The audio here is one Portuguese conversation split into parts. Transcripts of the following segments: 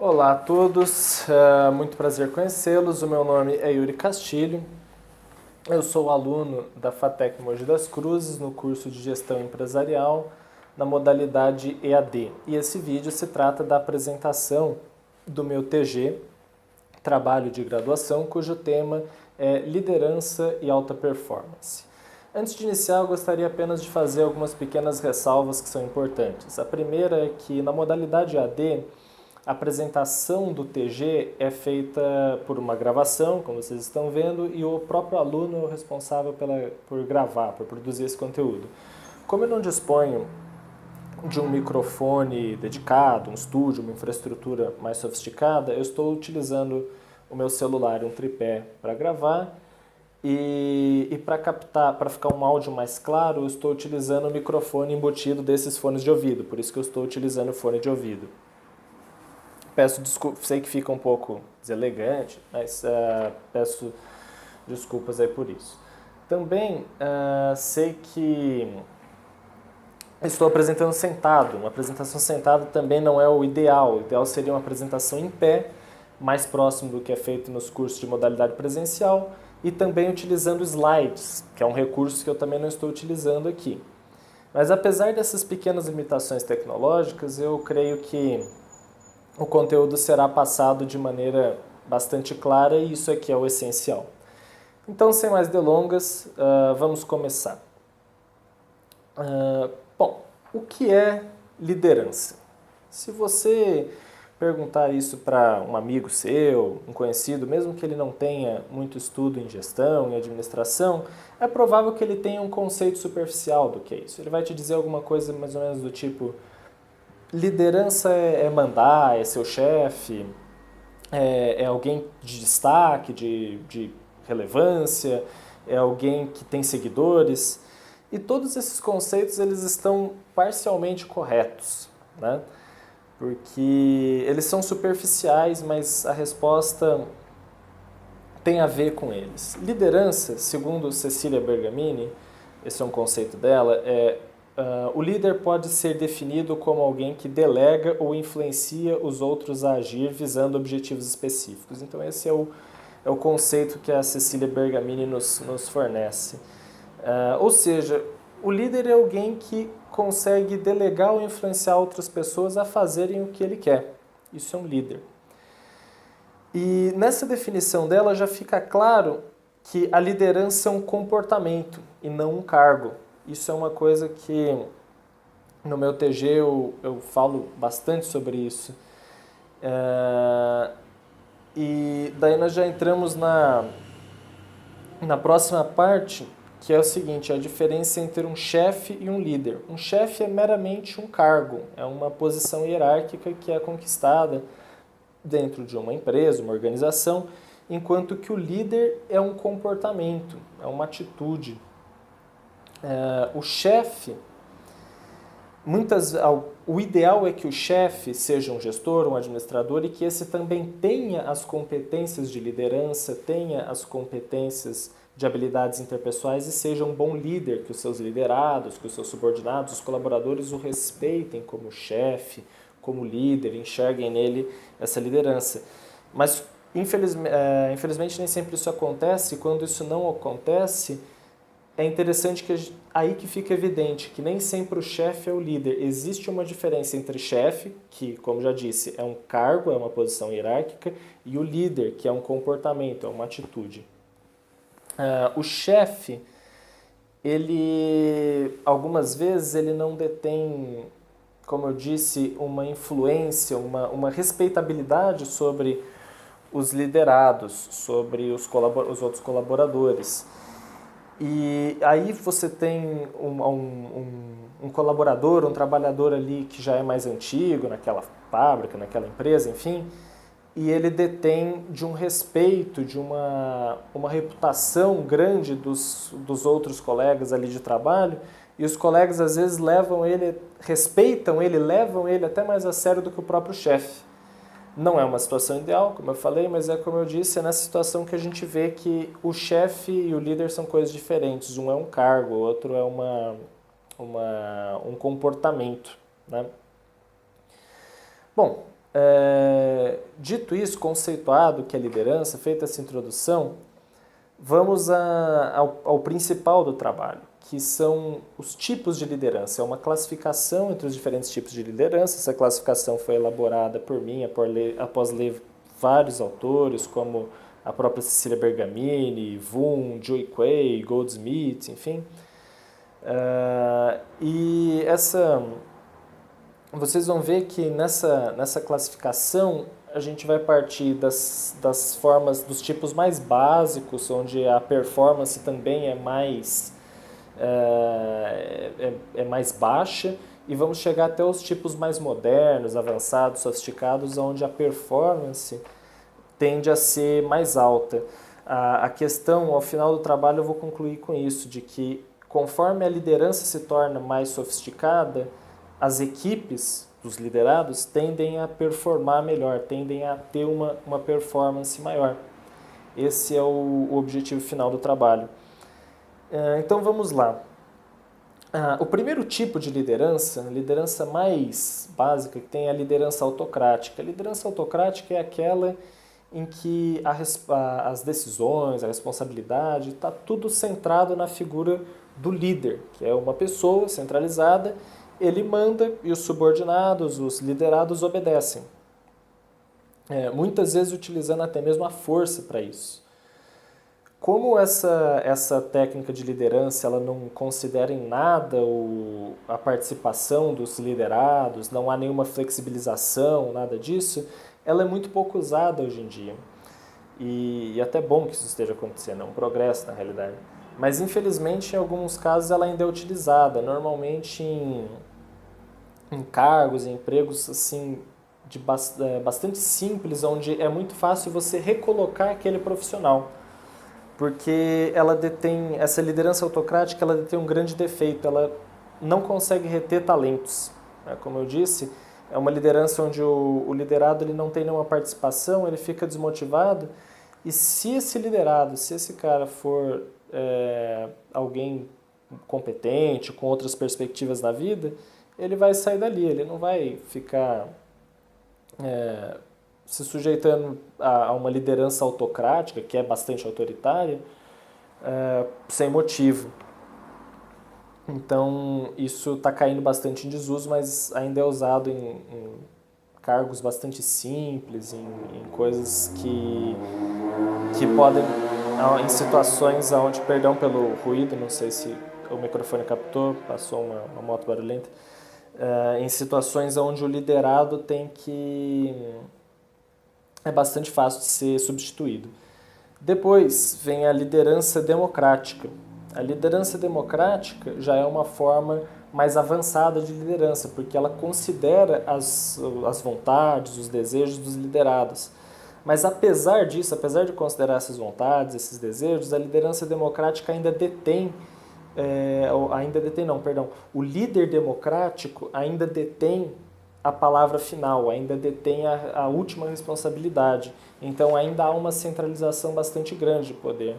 Olá a todos, muito prazer conhecê-los. O meu nome é Yuri Castilho, eu sou aluno da FATEC Mogi das Cruzes no curso de Gestão Empresarial na modalidade EAD. E esse vídeo se trata da apresentação do meu TG, trabalho de graduação, cujo tema é Liderança e Alta Performance. Antes de iniciar, eu gostaria apenas de fazer algumas pequenas ressalvas que são importantes. A primeira é que na modalidade EAD, a apresentação do TG é feita por uma gravação, como vocês estão vendo, e o próprio aluno é o responsável por gravar, por produzir esse conteúdo. Como eu não disponho de um microfone dedicado, um estúdio, uma infraestrutura mais sofisticada, eu estou utilizando o meu celular, um tripé, para gravar, e para captar, para ficar um áudio mais claro, eu estou utilizando o microfone embutido desses fones de ouvido, por isso que eu estou utilizando o fone de ouvido. Peço desculpas, sei que fica um pouco deselegante, mas peço desculpas aí por isso. Também sei que estou apresentando sentado. Uma apresentação sentada também não é o ideal. O ideal seria uma apresentação em pé, mais próximo do que é feito nos cursos de modalidade presencial, e também utilizando slides, que é um recurso que eu também não estou utilizando aqui. Mas apesar dessas pequenas limitações tecnológicas, eu creio que o conteúdo será passado de maneira bastante clara e isso aqui é o essencial. Então, sem mais delongas, vamos começar. Bom, o que é liderança? Se você perguntar isso para um amigo seu, um conhecido, mesmo que ele não tenha muito estudo em gestão e administração, é provável que ele tenha um conceito superficial do que é isso. Ele vai te dizer alguma coisa mais ou menos do tipo: liderança é mandar, é seu chefe, é alguém de destaque, de relevância, é alguém que tem seguidores. E todos esses conceitos eles estão parcialmente corretos, né? Porque eles são superficiais, mas a resposta tem a ver com eles. Liderança, segundo Cecília Bergamini, esse é um conceito dela, o líder pode ser definido como alguém que delega ou influencia os outros a agir visando objetivos específicos. Então esse é o conceito que a Cecília Bergamini nos fornece. Ou seja, o líder é alguém que consegue delegar ou influenciar outras pessoas a fazerem o que ele quer. Isso é um líder. E nessa definição dela já fica claro que a liderança é um comportamento e não um cargo. Isso é uma coisa que no meu TG eu falo bastante sobre isso. E daí nós já entramos na próxima parte, que é o seguinte: a diferença entre um chefe e um líder. Um chefe é meramente um cargo, é uma posição hierárquica que é conquistada dentro de uma empresa, uma organização, enquanto que o líder é um comportamento, é uma atitude. O chefe, o ideal é que o chefe seja um gestor, um administrador e que esse também tenha as competências de liderança, tenha as competências de habilidades interpessoais e seja um bom líder, que os seus liderados, que os seus subordinados, os colaboradores o respeitem como chefe, como líder, enxerguem nele essa liderança. Mas, infelizmente, nem sempre isso acontece, e quando isso não acontece, é interessante que aí que fica evidente que nem sempre o chefe é o líder. Existe uma diferença entre chefe, que, como já disse, é um cargo, é uma posição hierárquica, e o líder, que é um comportamento, é uma atitude. O chefe, algumas vezes, ele não detém, como eu disse, uma influência, uma respeitabilidade sobre os liderados, sobre os outros colaboradores. E aí você tem um colaborador, um trabalhador ali que já é mais antigo naquela fábrica, naquela empresa, enfim, e ele detém de um respeito, de uma reputação grande dos outros colegas ali de trabalho, e os colegas às vezes respeitam ele, levam ele até mais a sério do que o próprio chefe. Não é uma situação ideal, como eu falei, mas como eu disse, é nessa situação que a gente vê que o chefe e o líder são coisas diferentes. Um é um cargo, o outro é um comportamento, né? Bom, dito isso, conceituado que é liderança, feita essa introdução, vamos ao principal do trabalho, que são os tipos de liderança. É uma classificação entre os diferentes tipos de liderança. Essa classificação foi elaborada por mim após ler vários autores, como a própria Cecília Bergamini, Wundt, Joy Quay, Goldsmith, enfim. Vocês vão ver que nessa classificação a gente vai partir das formas, dos tipos mais básicos, onde a performance também é mais baixa, e vamos chegar até os tipos mais modernos, avançados, sofisticados, onde a performance tende a ser mais alta. A questão, ao final do trabalho, eu vou concluir com isso, de que conforme a liderança se torna mais sofisticada, as equipes dos liderados tendem a performar melhor, tendem a ter uma performance maior. Esse é o objetivo final do trabalho. Então vamos lá. O primeiro tipo de liderança, a liderança mais básica, que tem a liderança autocrática. A liderança autocrática é aquela em que as decisões, a responsabilidade, está tudo centrado na figura do líder, que é uma pessoa centralizada. Ele manda e os subordinados, os liderados, obedecem. Muitas vezes utilizando até mesmo a força para isso. Como essa técnica de liderança ela não considera em nada a participação dos liderados, não há nenhuma flexibilização, nada disso, ela é muito pouco usada hoje em dia. E até bom que isso esteja acontecendo, é um progresso na realidade. Mas infelizmente em alguns casos ela ainda é utilizada, normalmente em cargos, em empregos assim, bastante simples, onde é muito fácil você recolocar aquele profissional. Porque essa liderança autocrática ela detém um grande defeito, ela não consegue reter talentos. Como eu disse, é uma liderança onde o liderado ele não tem nenhuma participação, ele fica desmotivado, e se esse cara for alguém competente, com outras perspectivas na vida, ele vai sair dali, ele não vai ficar se sujeitando a uma liderança autocrática, que é bastante autoritária, sem motivo. Então, isso está caindo bastante em desuso, mas ainda é usado em cargos bastante simples, em coisas que podem, em situações onde, perdão pelo ruído, não sei se o microfone captou, passou uma moto barulhenta, em situações onde o liderado é bastante fácil de ser substituído. Depois vem a liderança democrática. A liderança democrática já é uma forma mais avançada de liderança, porque ela considera as vontades, os desejos dos liderados. Mas apesar disso, apesar de considerar essas vontades, esses desejos, a liderança democrática o líder democrático ainda detém a palavra final, ainda detém a última responsabilidade. Então ainda há uma centralização bastante grande de poder.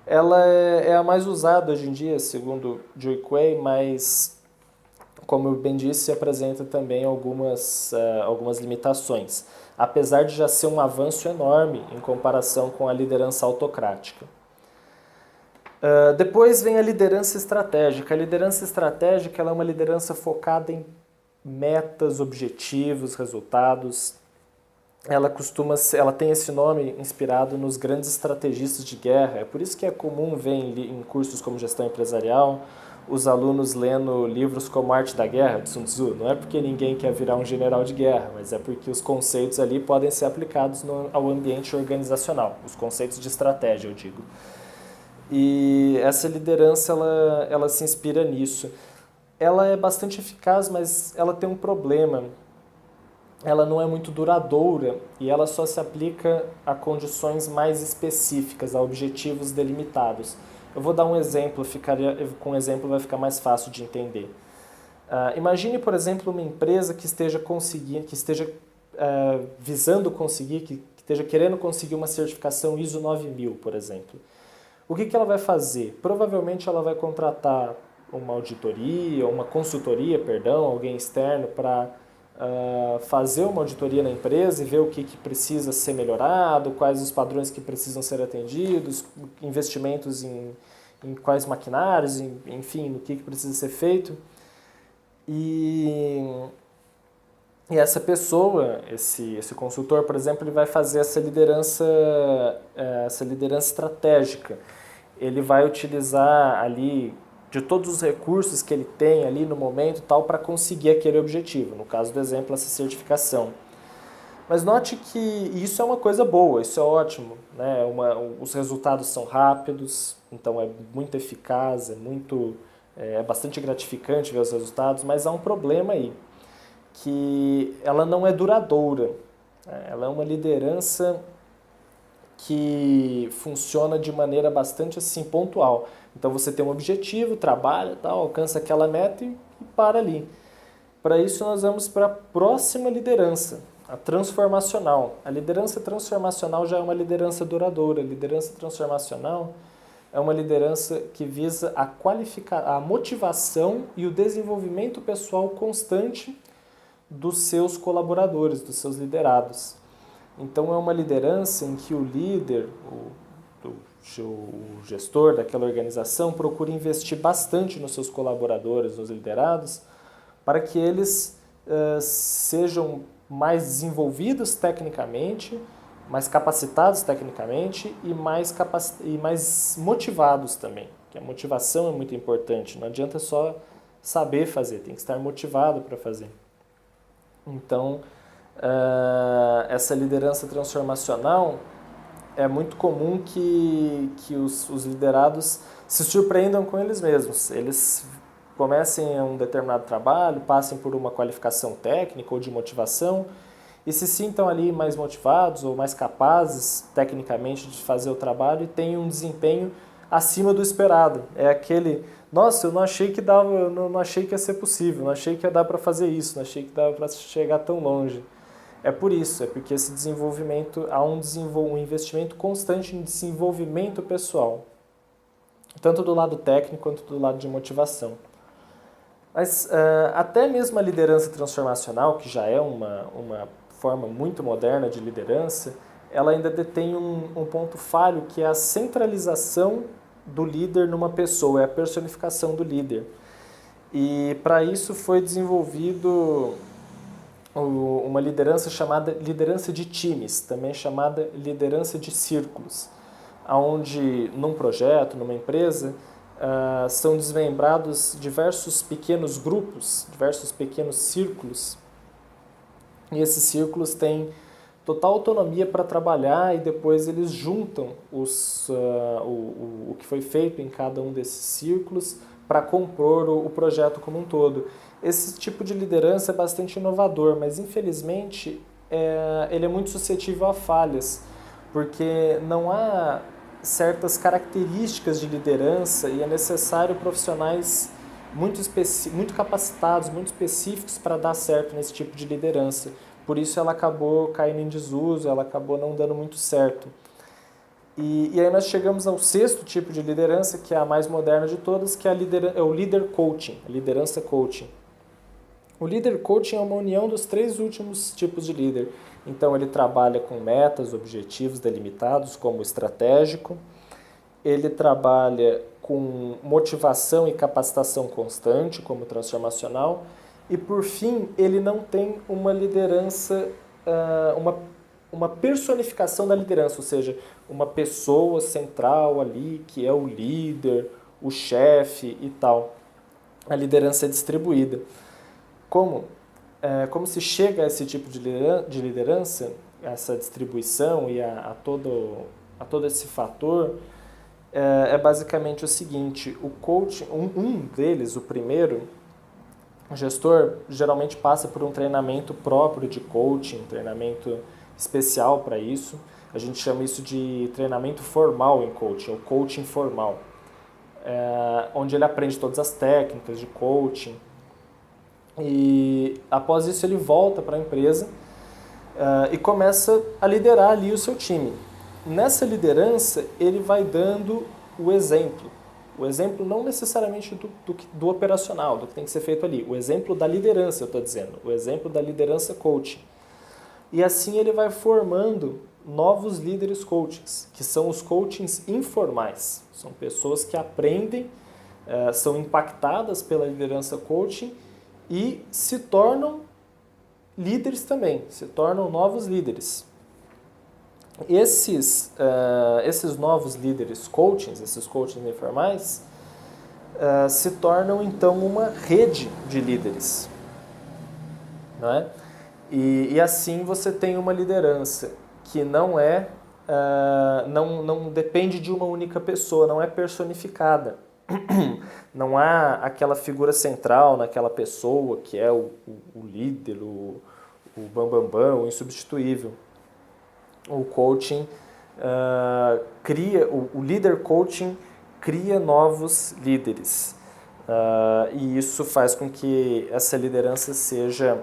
Ela é a mais usada hoje em dia, segundo Joy Quay, mas, como eu bem disse, apresenta também algumas limitações, apesar de já ser um avanço enorme em comparação com a liderança autocrática. Depois vem a liderança estratégica. A liderança estratégica ela é uma liderança focada em metas, objetivos, resultados. Ela tem esse nome inspirado nos grandes estrategistas de guerra. É por isso que é comum ver em cursos como gestão empresarial os alunos lendo livros como Arte da Guerra, de Sun Tzu. Não é porque ninguém quer virar um general de guerra, mas é porque os conceitos ali podem ser aplicados ao ambiente organizacional. Os conceitos de estratégia, eu digo. E essa liderança ela se inspira nisso. Ela é bastante eficaz, mas ela tem um problema. Ela não é muito duradoura e ela só se aplica a condições mais específicas, a objetivos delimitados. Eu vou dar um exemplo, com um exemplo vai ficar mais fácil de entender. Imagine, por exemplo, uma empresa que esteja visando conseguir, que esteja querendo conseguir uma certificação ISO 9000, por exemplo. O que ela vai fazer? Provavelmente ela vai contratar uma auditoria, uma consultoria, alguém externo para fazer uma auditoria na empresa e ver o que precisa ser melhorado, quais os padrões que precisam ser atendidos, investimentos em quais maquinários, enfim, no que precisa ser feito. E essa pessoa, esse consultor, por exemplo, ele vai fazer essa liderança estratégica. Ele vai utilizar ali de todos os recursos que ele tem ali no momento tal para conseguir aquele objetivo. No caso do exemplo, essa certificação. Mas note que isso é uma coisa boa, isso é ótimo, né? Os resultados são rápidos, então é muito eficaz, é bastante gratificante ver os resultados, mas há um problema aí, que ela não é duradoura, né? Ela é uma liderança que funciona de maneira bastante assim pontual. Então você tem um objetivo, trabalha, tal, alcança aquela meta e para ali. Para isso nós vamos para a próxima liderança, a transformacional. A liderança transformacional já é uma liderança duradoura. A liderança transformacional é uma liderança que visa a motivação e o desenvolvimento pessoal constante dos seus colaboradores, dos seus liderados. Então é uma liderança em que o líder, o gestor daquela organização procura investir bastante nos seus colaboradores, nos liderados, para que eles sejam mais desenvolvidos tecnicamente, mais capacitados tecnicamente e mais motivados também. Porque a motivação é muito importante, não adianta só saber fazer, tem que estar motivado para fazer. Então, essa liderança transformacional, é muito comum que os liderados se surpreendam com eles mesmos. Eles comecem um determinado trabalho, passem por uma qualificação técnica ou de motivação e se sintam ali mais motivados ou mais capazes tecnicamente de fazer o trabalho e tenham um desempenho acima do esperado. É aquele, nossa, eu não achei que dava, eu não achei que ia ser possível, não achei que ia dar para fazer isso, não achei que dava para chegar tão longe. É por isso, é porque esse desenvolvimento, há um investimento constante em desenvolvimento pessoal, tanto do lado técnico quanto do lado de motivação. Mas até mesmo a liderança transformacional, que já é uma forma muito moderna de liderança, ela ainda detém um ponto falho, que é a centralização do líder numa pessoa, é a personificação do líder. E para isso foi desenvolvido uma liderança chamada liderança de times, também chamada liderança de círculos, onde num projeto, numa empresa, são desmembrados diversos pequenos grupos, diversos pequenos círculos, e esses círculos têm total autonomia para trabalhar e depois eles juntam o que foi feito em cada um desses círculos para compor o projeto como um todo. Esse tipo de liderança é bastante inovador, mas infelizmente ele é muito suscetível a falhas, porque não há certas características de liderança e é necessário profissionais muito capacitados, muito específicos para dar certo nesse tipo de liderança. Por isso ela acabou caindo em desuso, ela acabou não dando muito certo. E aí nós chegamos ao sexto tipo de liderança, que é a mais moderna de todas, que é o líder coaching, a liderança coaching. O líder coaching é uma união dos três últimos tipos de líder. Então ele trabalha com metas, objetivos delimitados, como estratégico. Ele trabalha com motivação e capacitação constante, como transformacional. E por fim, ele não tem uma liderança, uma personificação da liderança, ou seja, uma pessoa central ali, que é o líder, o chefe e tal. A liderança é distribuída. Como se chega a esse tipo de liderança, essa distribuição e a todo esse fator, é basicamente o seguinte: o coach, um deles, o primeiro, o gestor, geralmente passa por um treinamento próprio de coaching, um treinamento especial para isso. A gente chama isso de treinamento formal em coaching, ou coaching formal, onde ele aprende todas as técnicas de coaching. E após isso ele volta para a empresa e começa a liderar ali o seu time. Nessa liderança ele vai dando o exemplo. O exemplo não necessariamente do operacional, do que tem que ser feito ali. O exemplo da liderança, eu estou dizendo. O exemplo da liderança coaching. E assim ele vai formando novos líderes coachings, que são os coachings informais. São pessoas que aprendem, são impactadas pela liderança coaching e se tornam líderes também, se tornam novos líderes. Esses novos líderes coachings, esses coachings informais, se tornam então uma rede de líderes. Não é? E assim você tem uma liderança que não depende de uma única pessoa, não é personificada. Não há aquela figura central naquela pessoa que é o líder, o bambambam, o insubstituível. O coaching o líder coaching cria novos líderes. E isso faz com que essa liderança seja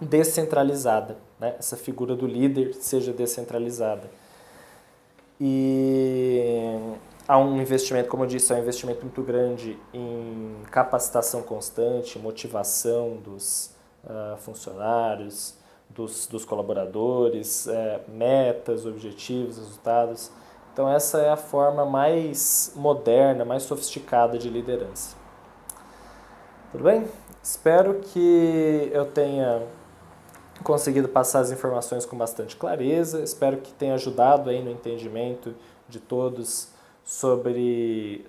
descentralizada, né? Essa figura do líder seja descentralizada. E há um investimento, como eu disse, há um investimento muito grande em capacitação constante, motivação dos funcionários, dos colaboradores, metas, objetivos, resultados. Então essa é a forma mais moderna, mais sofisticada de liderança. Tudo bem? Espero que eu tenha conseguido passar as informações com bastante clareza, espero que tenha ajudado aí no entendimento de todos sobre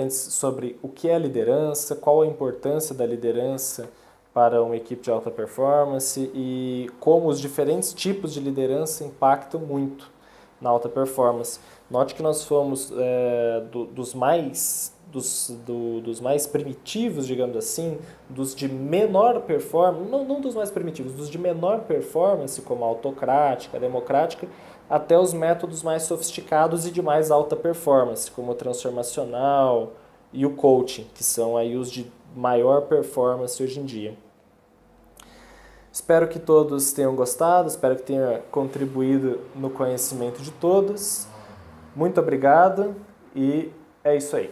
sobre o que é liderança, qual a importância da liderança para uma equipe de alta performance e como os diferentes tipos de liderança impactam muito na alta performance. Note que nós fomos dos mais primitivos, digamos assim, dos de menor performance, não dos mais primitivos, dos de menor performance, como a autocrática, a democrática, até os métodos mais sofisticados e de mais alta performance, como o transformacional e o coaching, que são aí os de maior performance hoje em dia. Espero que todos tenham gostado, espero que tenha contribuído no conhecimento de todos. Muito obrigado e é isso aí.